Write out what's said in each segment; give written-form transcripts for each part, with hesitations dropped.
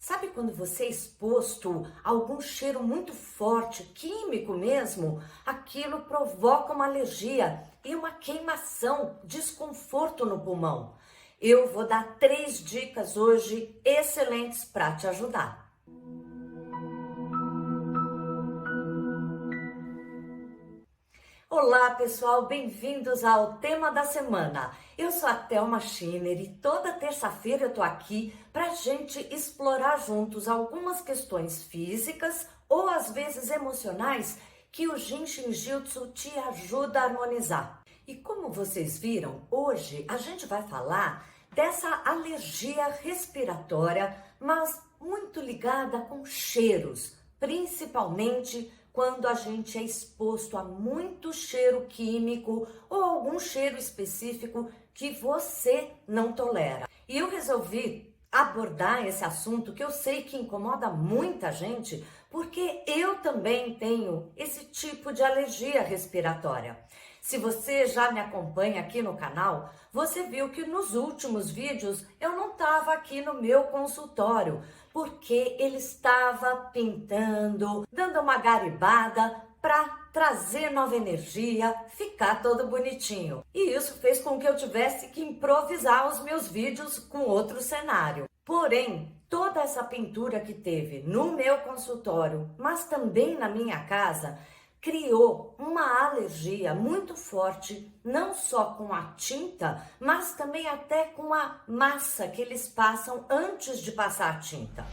Sabe quando você é exposto a algum cheiro muito forte, químico mesmo? Aquilo provoca uma alergia e uma queimação, desconforto no pulmão. Eu vou dar 3 dicas hoje excelentes para te ajudar. Olá pessoal, bem-vindos ao tema da semana. Eu sou a Thelma Schiner e toda terça-feira eu tô aqui pra gente explorar juntos algumas questões físicas ou às vezes emocionais que o Jinshin Jyutsu te ajuda a harmonizar. E como vocês viram, hoje a gente vai falar dessa alergia respiratória, mas muito ligada com cheiros, principalmente quando a gente é exposto a muito cheiro químico ou algum cheiro específico que você não tolera. E eu resolvi abordar esse assunto que eu sei que incomoda muita gente, porque eu também tenho esse tipo de alergia respiratória. Se você já me acompanha aqui no canal, você viu que nos últimos vídeos eu não estava aqui no meu consultório, porque ele estava pintando, dando uma garibada para trazer nova energia, ficar todo bonitinho. E isso fez com que eu tivesse que improvisar os meus vídeos com outro cenário. Porém, toda essa pintura que teve no meu consultório, mas também na minha casa, criou uma alergia muito forte, não só com a tinta, mas também até com a massa que eles passam antes de passar a tinta.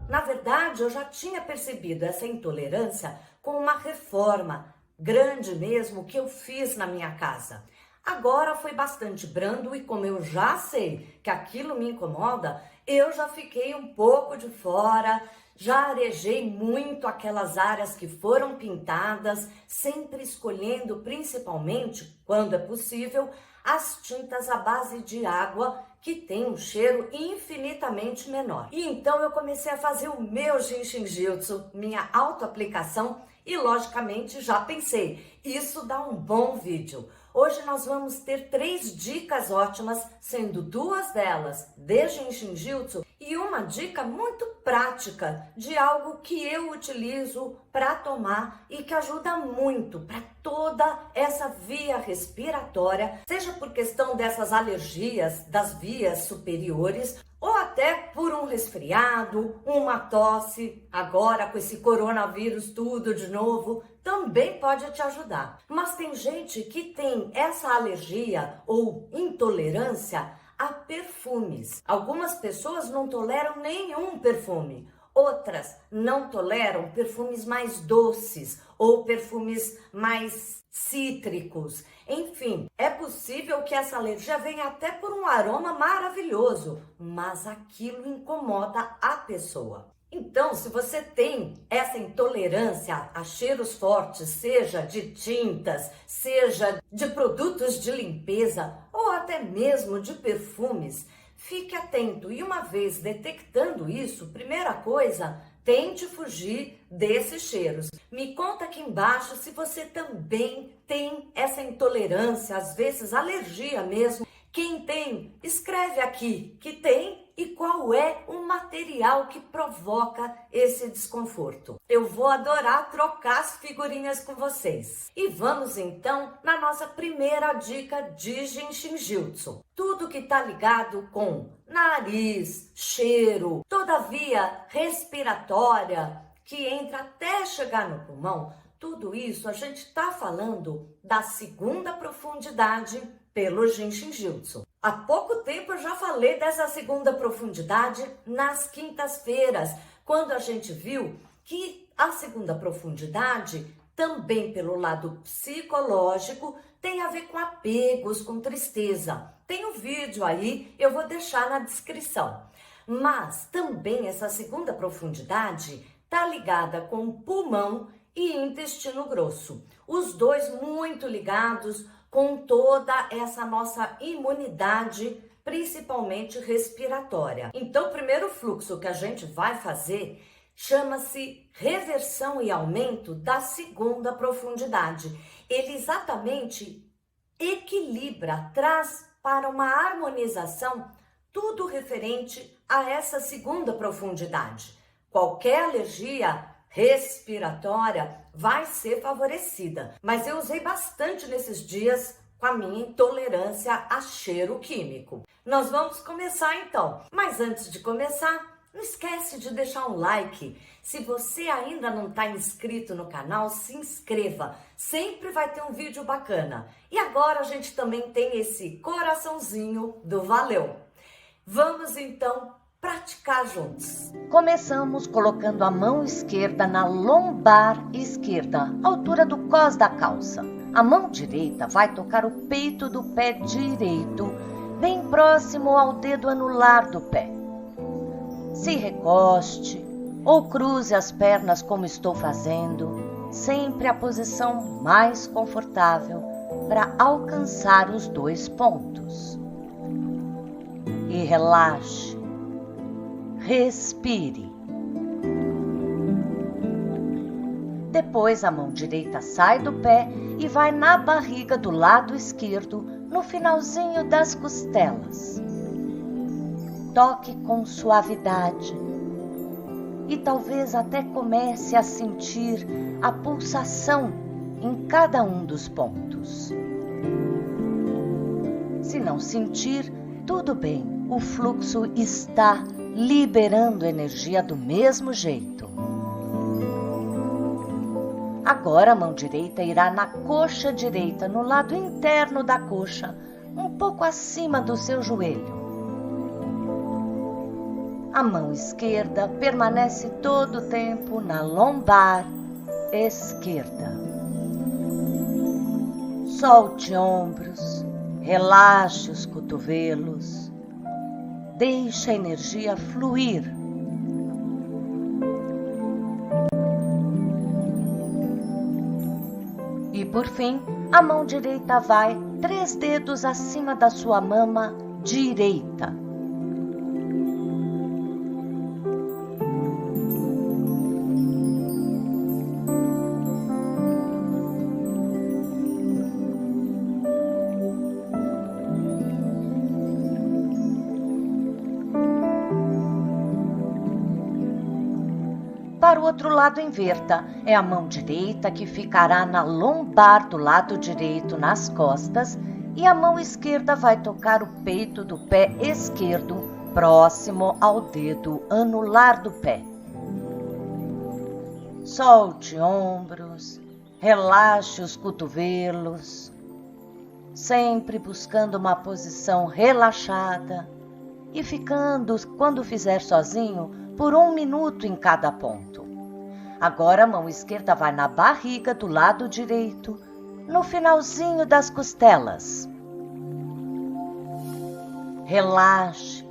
Na verdade, eu já tinha percebido essa intolerância com uma reforma grande mesmo que eu fiz na minha casa. Agora foi bastante brando e como eu já sei que aquilo me incomoda, eu já fiquei um pouco de fora, já arejei muito aquelas áreas que foram pintadas, sempre escolhendo principalmente, quando é possível, as tintas à base de água que tem um cheiro infinitamente menor. E então eu comecei a fazer o meu Jinshin Jyutsu, minha autoaplicação, e logicamente já pensei, isso dá um bom vídeo. Hoje nós vamos ter 3 dicas ótimas, sendo 2 delas de Jinshin Jyutsu e uma dica muito prática de algo que eu utilizo para tomar e que ajuda muito para toda essa via respiratória, seja por questão dessas alergias das vias superiores ou até por um resfriado, uma tosse, agora com esse coronavírus tudo de novo, também pode te ajudar. Mas tem gente que tem essa alergia ou intolerância a perfumes. Algumas pessoas não toleram nenhum perfume. Outras não toleram perfumes mais doces ou perfumes mais cítricos. Enfim, é possível que essa alergia venha até por um aroma maravilhoso, mas aquilo incomoda a pessoa. Então, se você tem essa intolerância a cheiros fortes, seja de tintas, seja de produtos de limpeza ou até mesmo de perfumes, fique atento e uma vez detectando isso, primeira coisa, tente fugir desses cheiros. Me conta aqui embaixo se você também tem essa intolerância, às vezes alergia mesmo. Quem tem, escreve aqui que tem e qual é o material que provoca esse desconforto. Eu vou adorar trocar as figurinhas com vocês. E vamos então na nossa primeira dica de Jinshin Jyutsu. Tudo que está ligado com nariz, cheiro, toda a via respiratória que entra até chegar no pulmão, tudo isso a gente está falando da segunda profundidade pelo Jinshin Jyutsu. Há pouco tempo eu já falei dessa segunda profundidade nas quintas-feiras, quando a gente viu que a segunda profundidade, também pelo lado psicológico, tem a ver com apegos, com tristeza. Tem um vídeo aí, eu vou deixar na descrição. Mas também essa segunda profundidade está ligada com pulmão e intestino grosso. Os dois muito ligados com toda essa nossa imunidade, principalmente respiratória. Então, o primeiro fluxo que a gente vai fazer chama-se reversão e aumento da segunda profundidade. Ele exatamente equilibra, traz para uma harmonização tudo referente a essa segunda profundidade. Qualquer alergia respiratória vai ser favorecida, mas eu usei bastante nesses dias com a minha intolerância a cheiro químico. Nós vamos começar então, mas antes de começar, não esquece de deixar um like. Se você ainda não está inscrito no canal, se inscreva. Sempre vai ter um vídeo bacana. E agora a gente também tem esse coraçãozinho do valeu. Vamos então praticar juntos. Começamos colocando a mão esquerda na lombar esquerda, altura do cós da calça. A mão direita vai tocar o peito do pé direito, bem próximo ao dedo anular do pé. Se recoste ou cruze as pernas como estou fazendo, sempre a posição mais confortável para alcançar os 2 pontos. E relaxe, respire. Depois a mão direita sai do pé e vai na barriga do lado esquerdo, no finalzinho das costelas. Toque com suavidade e talvez até comece a sentir a pulsação em cada um dos pontos. Se não sentir, tudo bem, o fluxo está liberando energia do mesmo jeito. Agora a mão direita irá na coxa direita, no lado interno da coxa, um pouco acima do seu joelho. A mão esquerda permanece todo o tempo na lombar esquerda. Solte ombros, relaxe os cotovelos, deixe a energia fluir. E por fim, a mão direita vai 3 dedos acima da sua mama direita. Para o outro lado, inverta. É a mão direita que ficará na lombar do lado direito, nas costas, e a mão esquerda vai tocar o peito do pé esquerdo, próximo ao dedo anular do pé. Solte ombros, relaxe os cotovelos, sempre buscando uma posição relaxada e ficando, quando fizer sozinho, por 1 minuto em cada ponto. Agora a mão esquerda vai na barriga do lado direito, no finalzinho das costelas. Relaxe.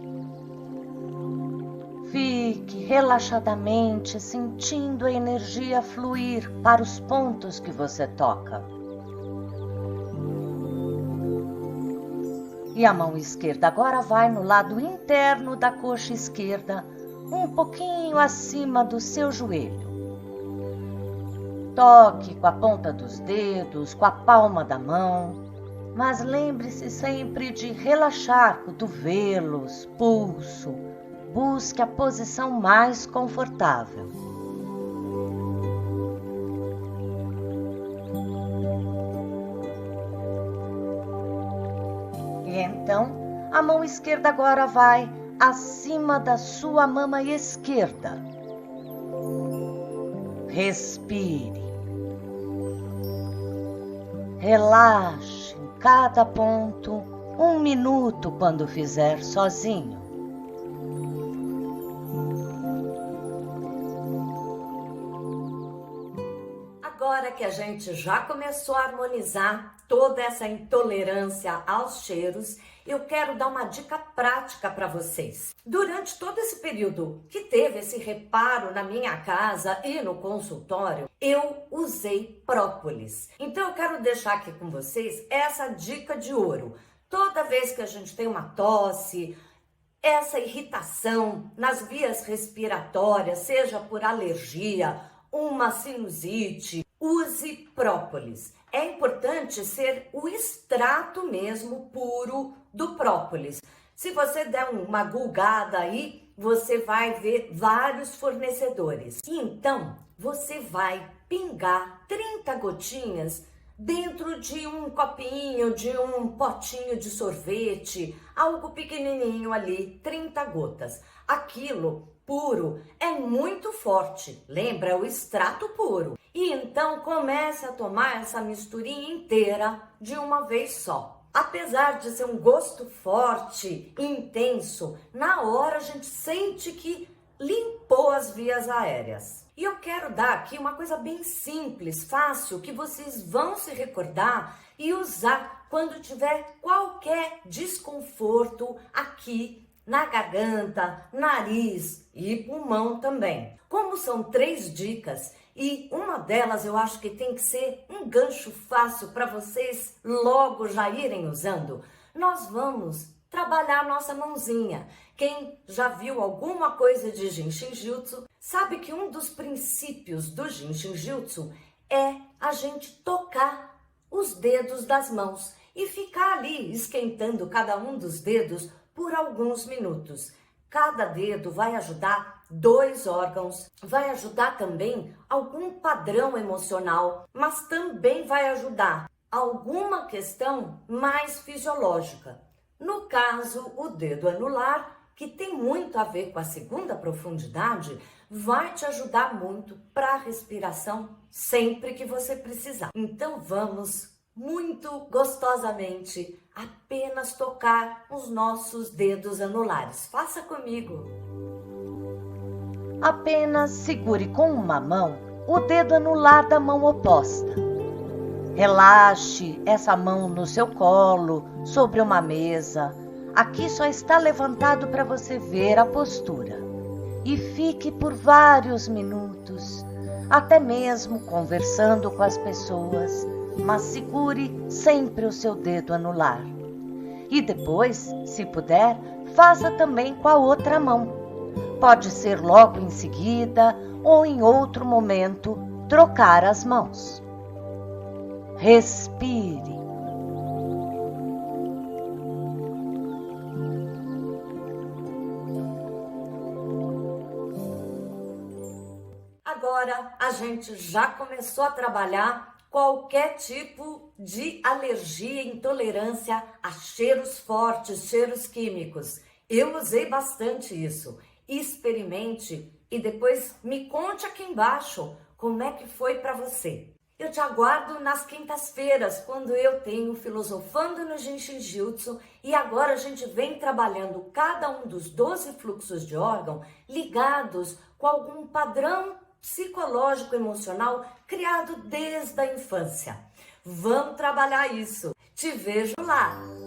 Fique relaxadamente sentindo a energia fluir para os pontos que você toca. E a mão esquerda agora vai no lado interno da coxa esquerda, um pouquinho acima do seu joelho. Toque com a ponta dos dedos, com a palma da mão, mas lembre-se sempre de relaxar cotovelos, pulso. Busque a posição mais confortável. E então, a mão esquerda agora vai acima da sua mama esquerda. Respire. Relaxe em cada ponto 1 minuto quando fizer sozinho. Agora que a gente já começou a harmonizar toda essa intolerância aos cheiros, eu quero dar uma dica prática para vocês. Durante todo esse período que teve esse reparo na minha casa e no consultório, eu usei própolis. Então eu quero deixar aqui com vocês essa dica de ouro. Toda vez que a gente tem uma tosse, essa irritação nas vias respiratórias, seja por alergia, uma sinusite, use própolis. É importante ser o extrato mesmo puro do própolis. Se você der uma gulgada aí, você vai ver vários fornecedores. E então, você vai pingar 30 gotinhas dentro de um copinho, de um potinho de sorvete, algo pequenininho ali, 30 gotas. Aquilo puro é muito forte, lembra? É o extrato puro. E então comece a tomar essa misturinha inteira de uma vez só. Apesar de ser um gosto forte, intenso, na hora a gente sente que limpou as vias aéreas. E eu quero dar aqui uma coisa bem simples, fácil, que vocês vão se recordar e usar quando tiver qualquer desconforto aqui na garganta, nariz e pulmão também. Como são 3 dicas e uma delas eu acho que tem que ser um gancho fácil para vocês logo já irem usando, nós vamos trabalhar nossa mãozinha. Quem já viu alguma coisa de Jinshin Jutsu sabe que um dos princípios do Jinshin Jutsu é a gente tocar os dedos das mãos e ficar ali esquentando cada um dos dedos por alguns minutos. Cada dedo vai ajudar 2 órgãos, vai ajudar também algum padrão emocional, mas também vai ajudar alguma questão mais fisiológica. No caso, o dedo anular, que tem muito a ver com a segunda profundidade, vai te ajudar muito para a respiração sempre que você precisar. Então vamos muito gostosamente apenas tocar os nossos dedos anulares. Faça comigo. Apenas segure com uma mão o dedo anular da mão oposta. Relaxe essa mão no seu colo, sobre uma mesa. Aqui só está levantado para você ver a postura. E fique por vários minutos, até mesmo conversando com as pessoas, mas segure sempre o seu dedo anular. E depois, se puder, faça também com a outra mão. Pode ser logo em seguida ou em outro momento trocar as mãos. Respire. Agora a gente já começou a trabalhar qualquer tipo de alergia e intolerância a cheiros fortes, cheiros químicos. Eu usei bastante isso. Experimente e depois me conte aqui embaixo como é que foi para você. Eu te aguardo nas quintas-feiras, quando eu tenho Filosofando no Jinshin Jutsu, e agora a gente vem trabalhando cada um dos 12 fluxos de órgão ligados com algum padrão psicológico emocional criado desde a infância. Vamos trabalhar isso. Te vejo lá!